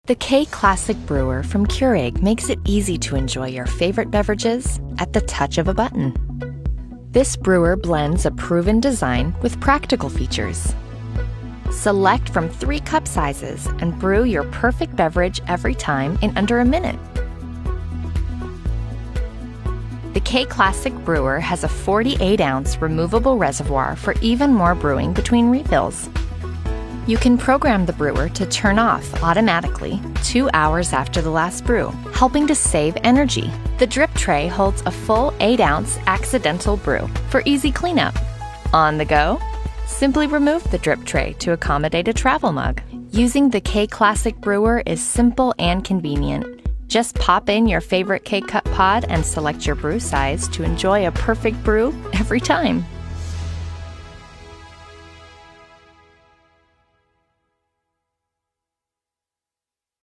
The K-Classic Brewer from Keurig makes it easy to enjoy your favorite beverages at the touch of a button. This brewer blends a proven design with practical features. Select from 3 cup sizes and brew your perfect beverage every time in under a minute. The K-Classic Brewer has a 48-ounce removable reservoir for even more brewing between refills. You can program the brewer to turn off automatically 2 hours after the last brew, helping to save energy. The drip tray holds a full 8-ounce accidental brew for easy cleanup. On the go, simply remove the drip tray to accommodate a travel mug. Using the K-Classic Brewer is simple and convenient. Just pop in your favorite K-Cup pod and select your brew size to enjoy a perfect brew every time.